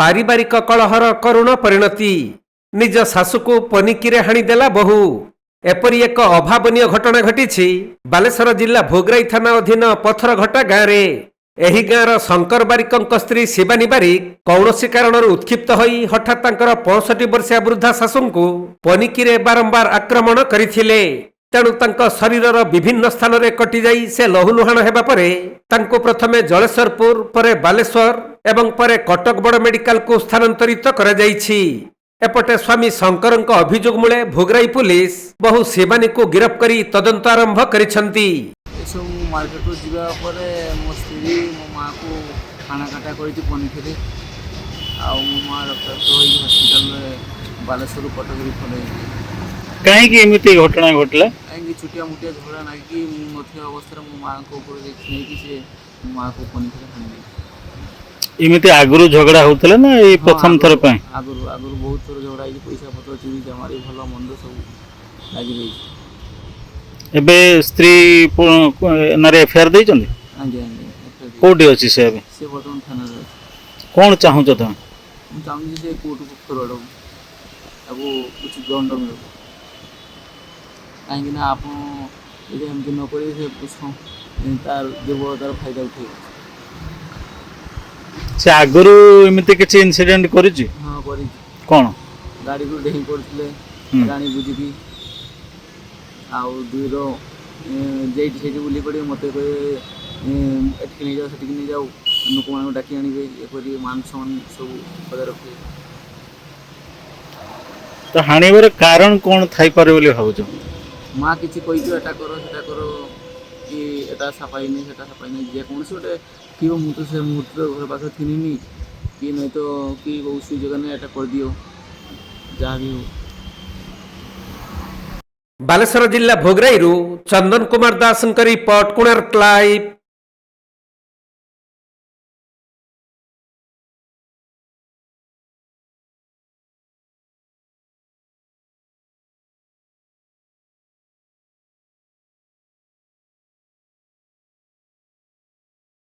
पारिवारिक कलहर करुण परिणति निज शाशु को पनिकी हाणीदेला बहु एपरी एक अभावन घटना घटी बालेश्वर जिला भोगराई थाना अधीन पथरघटा गाँव में एही गाँवर शंकर बारिक स्त्री शिवानी बारिक कौनसी कारण उत्क्षिप्त होई हठात 65 वर्षिया वृद्धा शाशु को पनिकी बारंबार आक्रमण करथिले। तेणु तांको शरीरर विभिन्न स्थान रे कटि जाई से लहुलुहाण हेबा परे तांको प्रथमे जलेश्वरपुर परे बालेश्वर एवं परे कटक बड़ मेडिकल को स्थानांतरित करा जाईछि। एपटे स्वामी शंकर अभियोग मूले भोगराई पुलिस बहु शिवानी को गिरफ्त करी तदंत आरंभ करिसंती। मार्केट को जीवा परे मो स्त्री मो माँ को खाना काटा कर पनीर आ मो माँ रक्ताक्त हो हस्पिटाल बालेश्वर कटक रिफर कहीं एमती घटना घटला कहीं छुटिया मुटिया झगड़ा ना कि नथिया अवस्था मो माँ को नहीं से मो माँ को पनीर खाने एमती आगुरु झगड़ा होतला ना ये प्रथम थर पे आगुरु आगुरु बहुत थोर झगड़ा पैसा पत्र चोरी जमारी भल मंद सब लगी रही। एबे स्त्री नारे एफआईआर दै चंदी आगे कोठी अछि से एबे से बर्तमान थाना रे कोन चाहू छ तुम हम चाहूँ जे कोर्ट को फरवाड़ अब कुछ दंड मिले कहीं आप एमती न कर तार दुर्बलतार फायदा उठे से आगुरु एमती किछि इंसिडेंट करिछि। हाँ करी कोन गाड़ी को डेही करथिले रानी बुझिकी आउ दुईर जेठी सेठी बुली पड़े मत एटिक नहीं जाओ सेटिक नहीं जाओ लोक मान डाकी आनबे ये मान सम्मान सब बजाय रखे तो हानिबार कारण कोन थाई पारे बोली भाबुछ माँ किसी कही एटा करो कि एटा सफाई नहीं सेटा सफाई नहीं जेकोसी गोटे कि मुझे से मुहूर्त घर पाखे थी कि नहीं तो कि उसी जगह ने एटा कर दियो जहाँ भी हो। बालेश्वर जिला भोगराई चंदन कुमार दास रिपोर्ट कोणार्क लाइव।